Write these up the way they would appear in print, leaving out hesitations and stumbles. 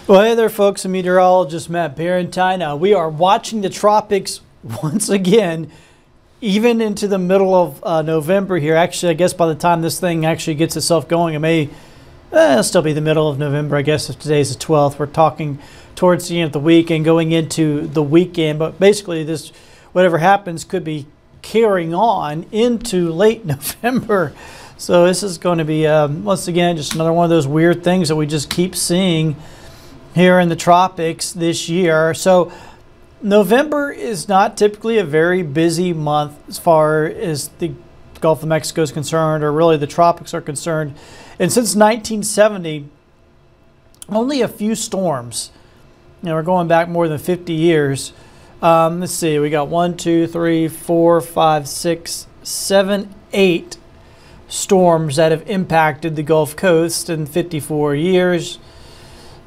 Well, hey there, folks. I'm Meteorologist Matt Barrentine. We are watching the tropics once again, even into the middle of November here. Actually, I guess by the time this thing actually gets itself going, it may still be the middle of November. I guess if today's the 12th, we're talking towards the end of the week and going into the weekend. But basically, this, whatever happens, could be carrying on into late November. So this is going to be, once again, just another one of those weird things that we just keep seeing here in the tropics this year. So November is not typically a very busy month as far as the Gulf of Mexico is concerned, or really the tropics are concerned. And since 1970, only a few storms. You know, we're going back more than 50 years. Let's see, we got 1, 2, 3, 4, 5, 6, 7, 8 storms that have impacted the Gulf Coast in 54 years.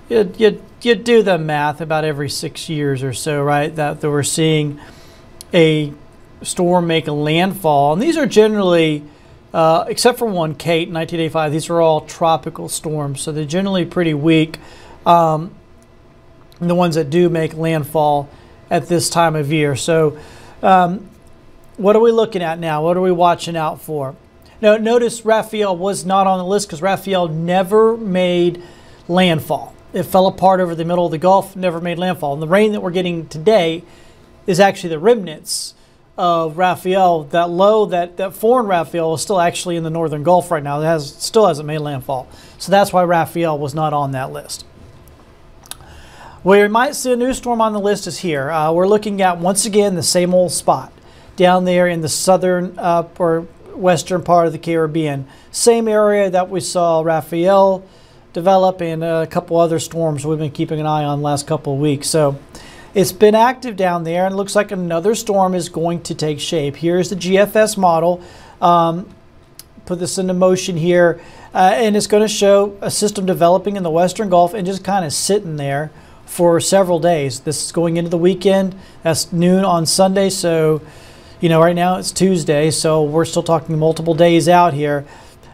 You do the math about every 6 years or so, right? That we're seeing a storm make a landfall. And these are generally, except for one, Kate, in 1985, these are all tropical storms. So they're generally pretty weak. The ones that do make landfall at this time of year. So what are we looking at now? What are we watching out for? Now, notice Raphael was not on the list because Raphael never made landfall. It fell apart over the middle of the Gulf, never made landfall. And the rain that we're getting today is actually the remnants of Raphael. That low, that foreign Raphael is still actually in the northern Gulf right now. It still hasn't made landfall. So that's why Raphael was not on that list. Where you might see a new storm on the list is here. We're looking at, once again, the same old spot down there in the southern or western part of the Caribbean. Same area that we saw Raphael develop and a couple other storms we've been keeping an eye on the last couple of weeks. So it's been active down there, and it looks like another storm is going to take shape. Here's the GFS model. Put this into motion here, and it's going to show a system developing in the western Gulf and just kind of sitting there for several days. This is going into the weekend. That's noon on Sunday, so you know, right now it's Tuesday, so we're still talking multiple days out here.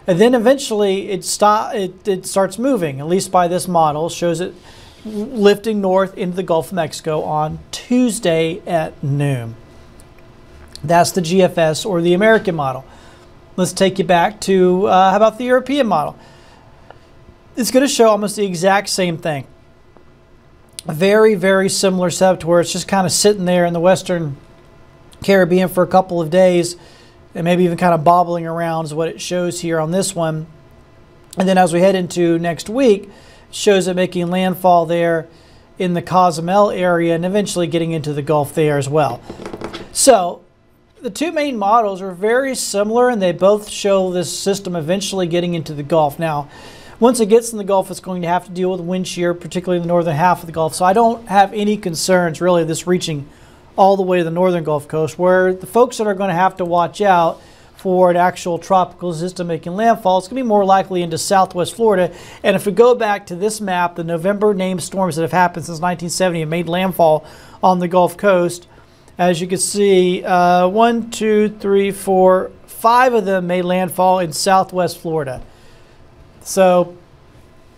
And then eventually it starts moving, at least by this model, shows it lifting north into the Gulf of Mexico on Tuesday at noon. That's the GFS, or the American model. Let's take you back to, how about the European model? It's going to show almost the exact same thing. A very, very similar setup to where it's just kind of sitting there in the western Caribbean for a couple of days, and maybe even kind of bobbling around is what it shows here on this one. And then as we head into next week, it shows it making landfall there in the Cozumel area and eventually getting into the Gulf there as well. So the two main models are very similar, and they both show this system eventually getting into the Gulf. Now, once it gets in the Gulf, it's going to have to deal with wind shear, particularly in the northern half of the Gulf. So I don't have any concerns really of this reaching all the way to the northern Gulf Coast. Where the folks that are going to have to watch out for an actual tropical system making landfall, it's going to be more likely into southwest Florida. And if we go back to this map, the November named storms that have happened since 1970 and made landfall on the Gulf Coast, as you can see, 1, 2, 3, 4, 5 of them made landfall in southwest Florida. So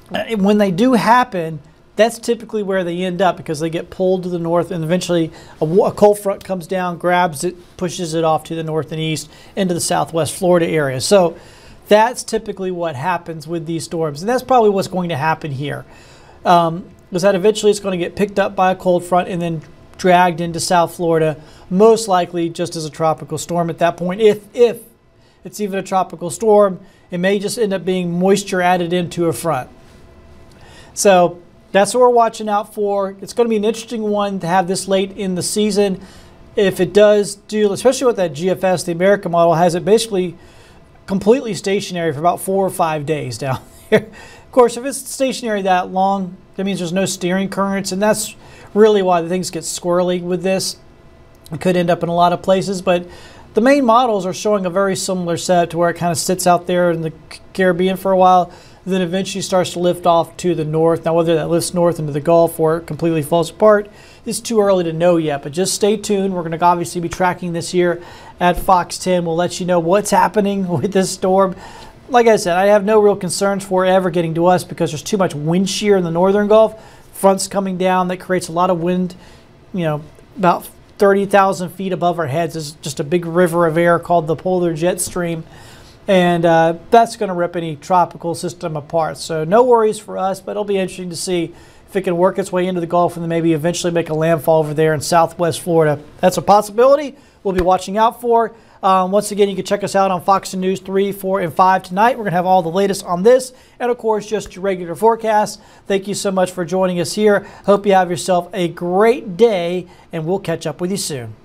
when they do happen, that's typically where they end up, because they get pulled to the north, and eventually a cold front comes down, grabs it, pushes it off to the north and east into the southwest Florida area. So that's typically what happens with these storms, and that's probably what's going to happen here. Is that eventually it's going to get picked up by a cold front and then dragged into South Florida, most likely just as a tropical storm at that point. If it's even a tropical storm, it may just end up being moisture added into a front. So that's what we're watching out for. It's going to be an interesting one to have this late in the season. If it does do, especially with that GFS, the American model has it basically completely stationary for about 4 or 5 days down there. Of course, if it's stationary that long, that means there's no steering currents, and that's really why the things get squirrely with this. It could end up in a lot of places, but the main models are showing a very similar setup to where it kind of sits out there in the Caribbean for a while, then eventually starts to lift off to the north. Now, whether that lifts north into the Gulf or it completely falls apart is too early to know yet, but just stay tuned. We're going to obviously be tracking this here at Fox 10. We'll let you know what's happening with this storm. Like I said, I have no real concerns for it ever getting to us because there's too much wind shear in the northern Gulf. fronts coming down that creates a lot of wind, about 30,000 feet above our heads is just a big river of air called the polar jet stream. And that's going to rip any tropical system apart. So no worries for us, but it'll be interesting to see if it can work its way into the Gulf and then maybe eventually make a landfall over there in southwest Florida. That's a possibility we'll be watching out for. Once again, you can check us out on Fox News 3, 4, and 5 tonight. We're going to have all the latest on this and, of course, just your regular forecast. Thank you so much for joining us here. Hope you have yourself a great day, and we'll catch up with you soon.